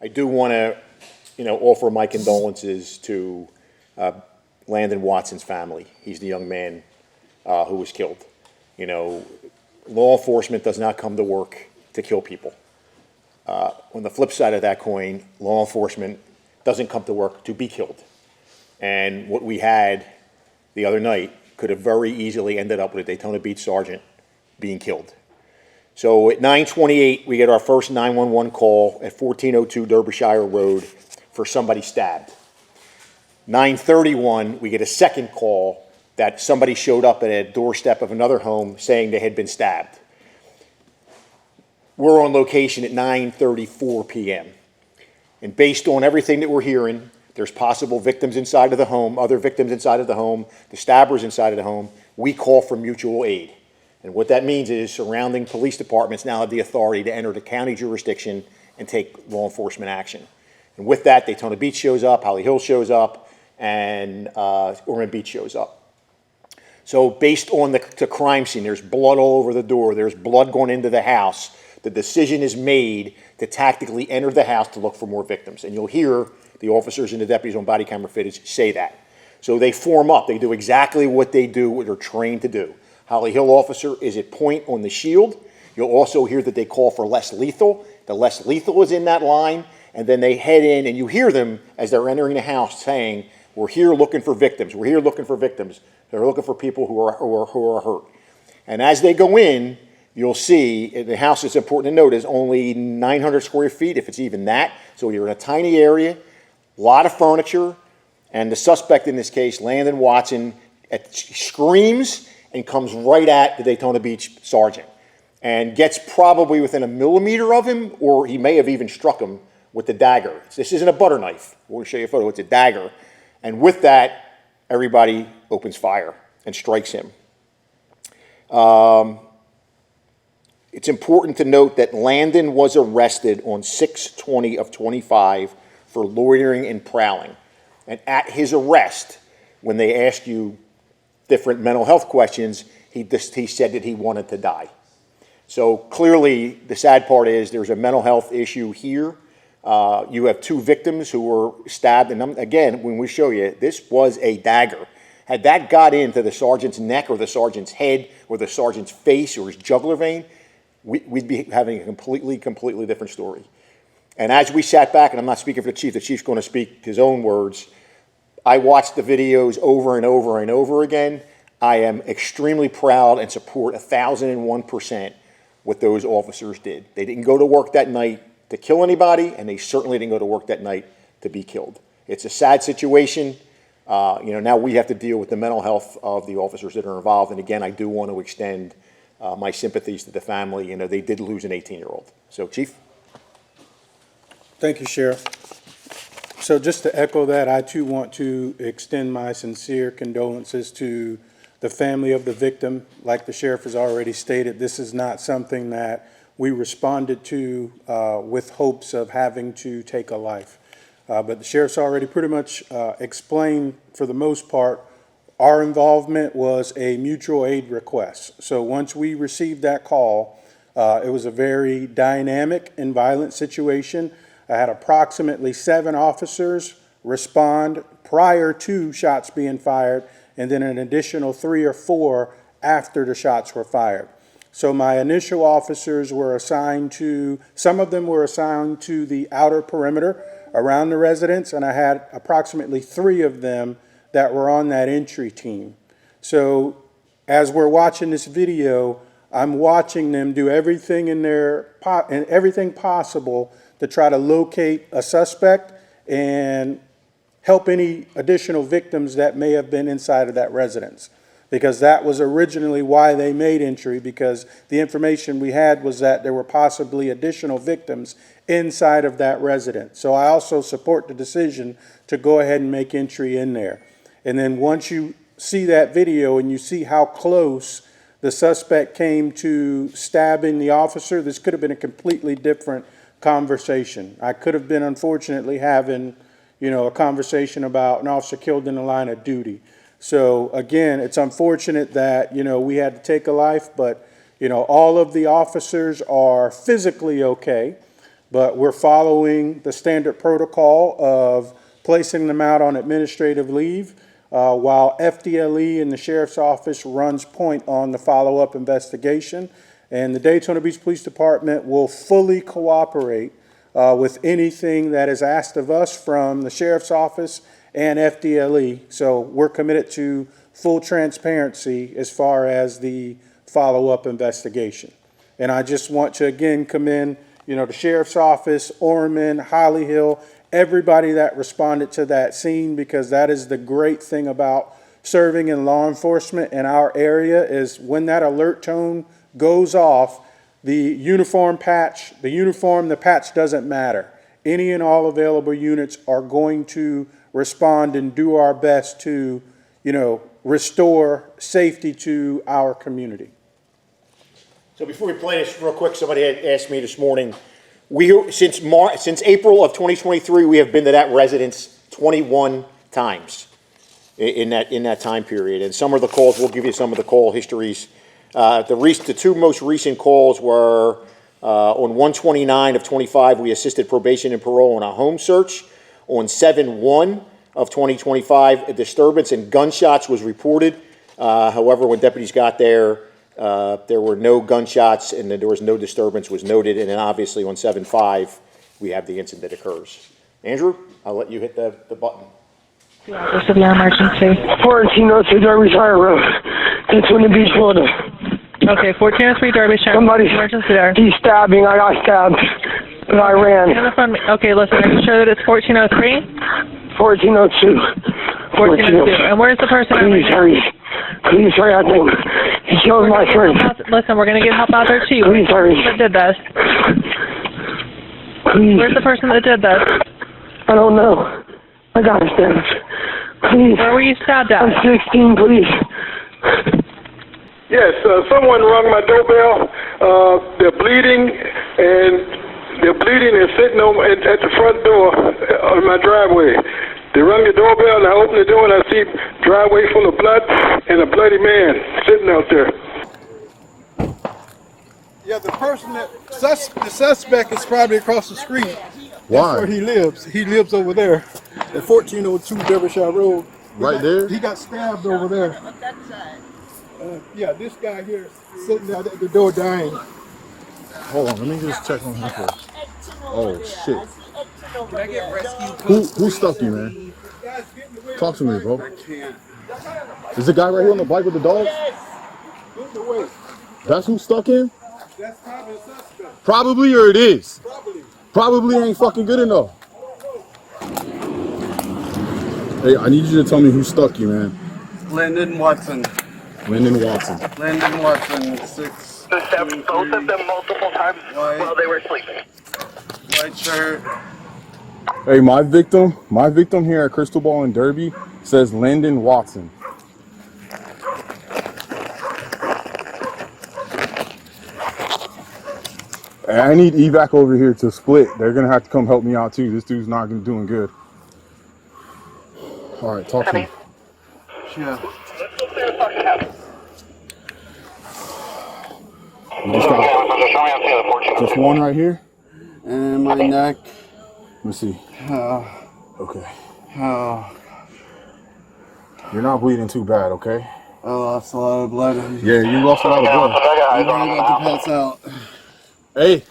I do want to, offer my condolences to Landon Watson's family. He's the young man who was killed. Law enforcement does not come to work to kill people. On the flip side of that coin, law enforcement doesn't come to work to be killed. And what we had the other night could have very easily ended up with a Daytona Beach sergeant being killed. So at 9:28, we get our first 911 call at 1402 Derbyshire Road for somebody stabbed. 9:31, we get a second call that somebody showed up at a doorstep of another home saying they had been stabbed. We're on location at 9:34 p.m. And based on everything that we're hearing, there's possible victims inside of the home, other victims inside of the home, the stabbers inside of the home. We call for mutual aid. And what that means is surrounding police departments now have the authority to enter the county jurisdiction and take law enforcement action. And with that, Daytona Beach shows up, Holly Hill shows up, and Ormond Beach shows up. So based on the crime scene, there's blood all over the door, there's blood going into the house. The decision is made to tactically enter the house to look for more victims. And you'll hear the officers and the deputies on body camera footage say that. So they form up. They do exactly what they do, what they're trained to do. Holly Hill officer is at point on the shield. You'll also hear that they call for less lethal. The less lethal is in that line. And then they head in, and you hear them as they're entering the house saying, we're here looking for victims. We're here looking for victims. They're looking for people who are hurt. And as they go in, you'll see the house, it's important to note, is only 900 square feet, if it's even that. So you're in a tiny area, a lot of furniture, and the suspect in this case, Landon Watson, screams and comes right at the Daytona Beach sergeant and gets probably within a millimeter of him, or he may have even struck him with the dagger. This isn't a butter knife. We'll show you a photo. It's a dagger. And with that, everybody opens fire and strikes him. It's important to note that Landon was arrested on 6/20 of 25 for loitering and prowling. And at his arrest, when they asked you different mental health questions, he said that he wanted to die. So clearly, the sad part is there's a mental health issue here. You have two victims who were stabbed. And again, when we show you, this was a dagger. Had that got into the sergeant's neck or the sergeant's head or the sergeant's face or his jugular vein, we'd be having a completely different story. And as we sat back, and I'm not speaking for the chief's going to speak his own words, I watched the videos over and over and over again. I am extremely proud and support 1,001% what those officers did. They didn't go to work that night to kill anybody, and they certainly didn't go to work that night to be killed. It's a sad situation. Now we have to deal with the mental health of the officers that are involved. And again, I do want to extend my sympathies to the family. They did lose an 18-year-old. So, Chief? Thank you, Sheriff. So just to echo that, I too want to extend my sincere condolences to the family of the victim. Like the Sheriff has already stated, this is not something that we responded to with hopes of having to take a life. But the Sheriff's already pretty much explained, for the most part, our involvement was a mutual aid request. So once we received that call, it was a very dynamic and violent situation. I had approximately 7 officers respond prior to shots being fired, and then an additional 3 or 4 after the shots were fired. So my initial officers were assigned to, some of them were assigned to the outer perimeter around the residence, and I had approximately 3 of them that were on that entry team. So as we're watching this video, I'm watching them do everything everything possible to try to locate a suspect and help any additional victims that may have been inside of that residence. Because that was originally why they made entry, because the information we had was that there were possibly additional victims inside of that residence. So I also support the decision to go ahead and make entry in there. And then once you see that video and you see how close the suspect came to stabbing the officer, this could have been a completely different conversation. I could have been, unfortunately, having, a conversation about an officer killed in the line of duty. So again, it's unfortunate that, we had to take a life, but, all of the officers are physically okay. but we're following the standard protocol of placing them out on administrative leave while FDLE and the Sheriff's Office runs point on the follow-up investigation. And the Daytona Beach Police Department will fully cooperate with anything that is asked of us from the Sheriff's Office and FDLE. So we're committed to full transparency as far as the follow-up investigation. And I just want to again commend, the Sheriff's Office, Orman, Holly Hill, everybody that responded to that scene, because that is the great thing about serving in law enforcement in our area is when that alert tone goes off, the patch doesn't matter. Any and all available units are going to respond and do our best to, restore safety to our community. So before we play this real quick, somebody had asked me this morning, since April of 2023, we have been to that residence 21 times in that time period. And some of the calls, we'll give you some of the call histories. The two most recent calls were on 1/29 of 25, we assisted probation and parole on a home search. On 7/1 of 2025, a disturbance and gunshots was reported. However, when deputies got there were no gunshots and there was no disturbance was noted. And then obviously on 7/5, we have the incident that occurs. Andrew, I'll let you hit the button. Severe emergency. 1402 Derbyshire Road, Daytona Beach, Florida. Okay, 1403 Derbyshire. Somebody, Emergency there. he's stabbing. I got stabbed, but I ran. On the phone. Okay, listen, are you sure that it's 1403? 1402. 1402. And where's the person? Please hurry. Please hurry. I think he killed my friend. Listen, we're going to get help out there too. Please hurry. Who did this? Please. Where's the person that did this? I don't know. I got stabbed. Please. Where were you stabbed at? I'm 16, please. Yes, someone rung my doorbell. They're bleeding, and sitting at the front door on my driveway. They rung the doorbell, and I open the door, and I see driveway full of blood and a bloody man sitting out there. Yeah, the person the suspect is probably across the street. Why? That's where he lives. He lives over there at 1402 Derbyshire Road. There? He got stabbed over there. Yeah, this guy here sitting out at the door dying. Hold on, let me just check on him first. Oh shit. Can I get rescued? Who stuck you, man? Talk to me, bro. Is the guy right here on the bike with the dog? That's who stuck him? That's probably a suspect. Probably, or it is? Probably. Probably ain't fucking good enough. Hey, I need you to tell me who stuck you, man. Lyndon Watson. Lyndon Watson. Lyndon Watson, 6. Stabbed both of them multiple times while they were sleeping. White shirt. Hey, my victim here at Crystal Ball in Derby says Lyndon Watson. Hey, I need evac over here to split. They're gonna have to come help me out too. This dude's not doing good. All right, talk to me. Yeah. Let's go clear the fucking house. We just one right here. And my neck. Let me see. Okay. Oh, You're not bleeding too bad, okay? I lost a lot of blood. Yeah, you lost a lot of blood. I'm about to pass out. Hey,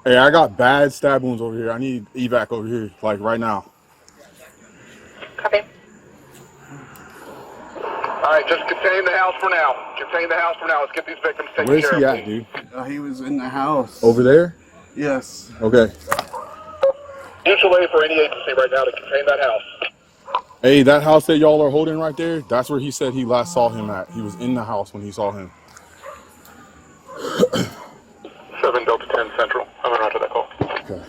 I got bad stab wounds over here. I need evac over here, like right now. Copy. All right, just contain the house for now. Contain the house for now. Let's get these victims taken Where's care of. he at, dude? He was in the house. Over there? Yes. Okay. Mutual aid for any agency right now to contain that house. Hey, that house that y'all are holding right there, that's where he said he last saw him at. He was in the house when he saw him. 7 Delta 10 Central. I'm going to that call. Okay.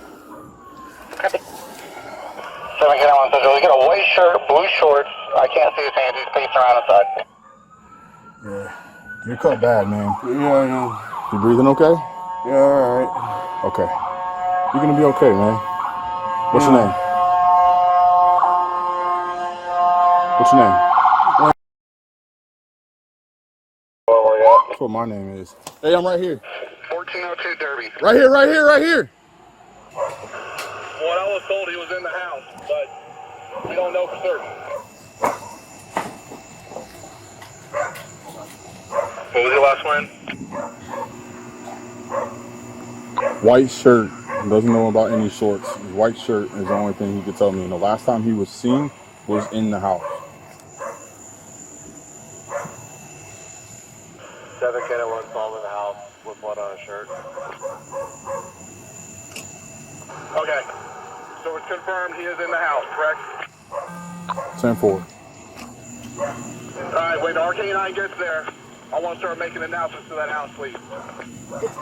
Copy. 7 get on Central. He's got a white shirt, blue shorts. I can't see his hands. He's pacing around inside. Yeah. You're cut bad, man. Yeah, I know. You breathing okay? Yeah, alright. Okay. You're gonna be okay, man. What's your name? What's your name? That's what my name is. Hey, I'm right here. 1402 Derby. Right here. What I was told, he was in the house, but we don't know for certain. What was your last one? White shirt. Doesn't know about any shorts. His white shirt is the only thing he could tell me. And the last time he was seen was in the house. 7 kid was found in the house with blood on his shirt. Okay, so it's confirmed he is in the house, correct? 10-4. Alright, when the RK9 gets there, I want to start making announcements to that house, please.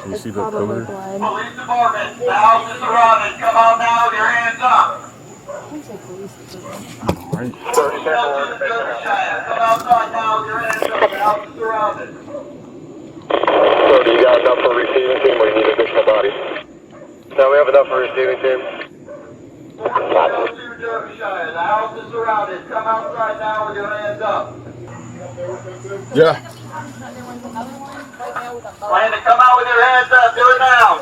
You see the pillar? Police department, the house is surrounded. Come out now with your hands up. Right. Derbyshire, come outside now with your hands up. The house is surrounded. So do you got enough for a receiving team or you need additional bodies? No, we have enough for a receiving team. Derbyshire, the house is surrounded. Come outside now with your hands up. Yeah. Landon, come out with your hands up. Do it now.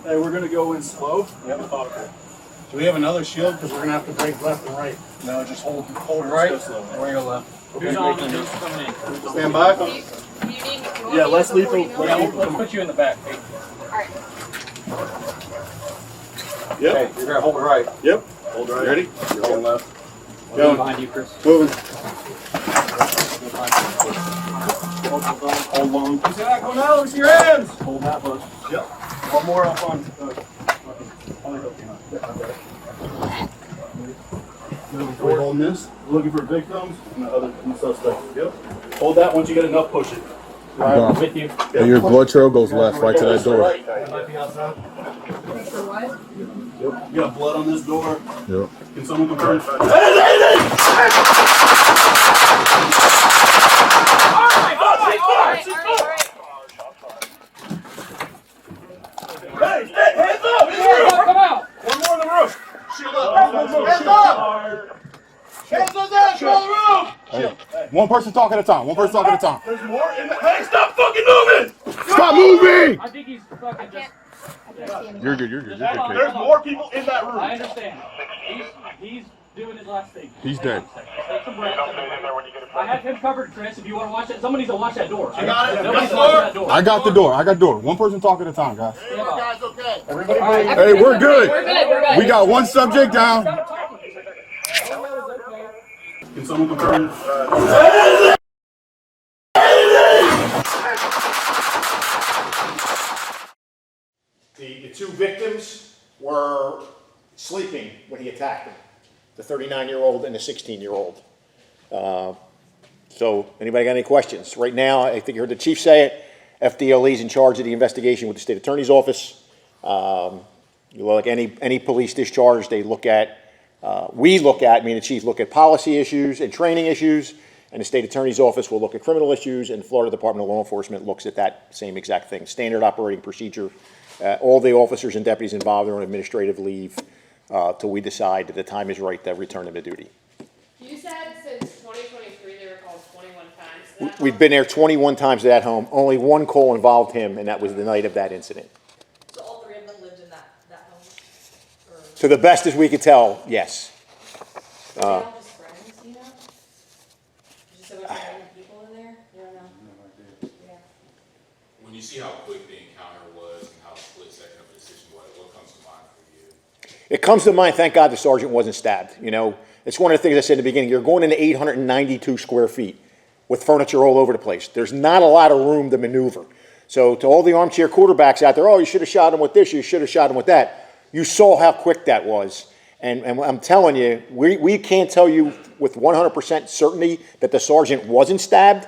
Hey, we're gonna go in slow. Do we have another shield? Because we're gonna have to break left and right. No, just hold right. We're gonna left. Who's on? Who's coming in? Stand by. Yeah, less lethal. Let's put you in the back. Alright. Yep. Okay, you're gonna hold it right. Yep. Hold right. Ready? You're holding left. Going. Behind you, Chris. Moving. Hold long. You see that going out? Let me see your hands. Hold that one. Yep. One more up on. We're holding this. Looking for victims and the other suspects. Yep. Hold that. Once you get enough, push it. Right. With you. And your blood trail goes left, right to that door. Right. Might be outside. For what? Yep. You got blood on this door. Yep. Can someone confirm? Hey, hands up! Come out! One more in the room. Shield up. Hands up! Hands up down! Shield the room! Hey, one person talk at a time. One person talk at a time. There's more in the. Hey, stop fucking moving! Stop moving! I think he's fucking just. You're good. You're good. There's more people in that room. I understand. He's doing his last thing. He's dead. Take some breath. I have him covered, Chris. If you want to watch that, somebody needs to watch that door. You got it. Nobody's watching that door. I got the door. I got the door. One person talk at a time, guys. Guys, okay. Everybody, Hey, we're good. We got one subject down. Can someone confirm? The two victims were sleeping when he attacked them, the 39-year-old and the 16-year-old. So anybody got any questions? Right now, I think you heard the chief say it, FDLE is in charge of the investigation with the state attorney's office. You look any police discharge, they look at, me and the chief look at policy issues and training issues, and the state attorney's office will look at criminal issues, and Florida Department of Law Enforcement looks at that same exact thing, standard operating procedure. All the officers and deputies involved are on administrative leave till we decide that the time is right to return them to duty. You said since 2023 they were called 21 times. We've been there 21 times to that home. Only one call involved him, and that was the night of that incident. So all three of them lived in that home? Or To the best as we could tell, yes. they all just friends, you know? There's just a bunch of random people in there? You don't know? Yeah. When you see how quick the encounter was and how split second of a decision was, what comes to mind for you? It comes to mind, thank God the sergeant wasn't stabbed. You know, it's one of the things I said in the beginning. You're going into 892 square feet with furniture all over the place. There's not a lot of room to maneuver. So to all the armchair quarterbacks out there, oh, you should have shot him with this, you should have shot him with that. You saw how quick that was. And I'm telling you, we can't tell you with 100% certainty that the sergeant wasn't stabbed,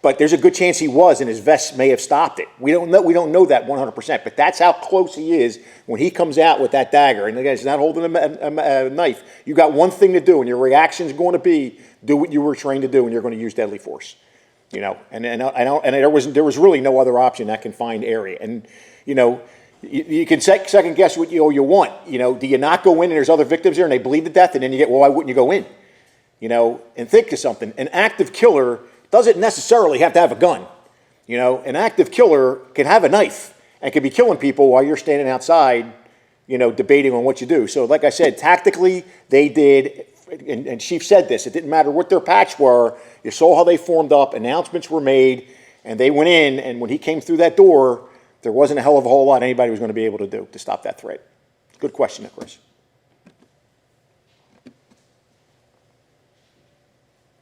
but there's a good chance he was, and his vest may have stopped it. We don't know that 100%, but that's how close he is when he comes out with that dagger. And again, he's not holding a knife. You got one thing to do, and your reaction is going to be do what you were trained to do, and you're going to use deadly force. You know, and there was really no other option in that confined area. And you know, you can second guess what you want. You know, do you not go in and there's other victims there and they bleed to death, and then you get, well, why wouldn't you go in? You know, and think of something. An active killer doesn't necessarily have to have a gun. You know, an active killer can have a knife and can be killing people while you're standing outside, you know, debating on what you do. So like I said, tactically, they did, and Chief said this, it didn't matter what their patch were, you saw how they formed up, announcements were made, and they went in, and when he came through that door, there wasn't a hell of a whole lot anybody was going to be able to do to stop that threat. Good question, Chris.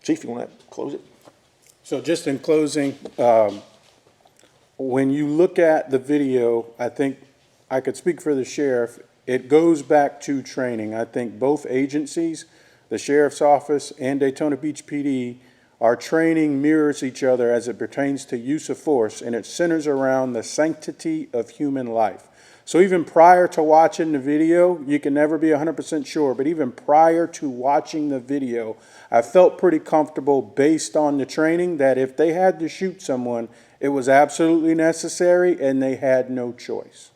Chief, you want to close it? So just in closing, when you look at the video, I think I could speak for the sheriff. It goes back to training. I think both agencies, the sheriff's office and Daytona Beach PD, our training mirrors each other as it pertains to use of force, and it centers around the sanctity of human life. So even prior to watching the video, you can never be 100% sure, but even prior to watching the video, I felt pretty comfortable based on the training that if they had to shoot someone, it was absolutely necessary and they had no choice.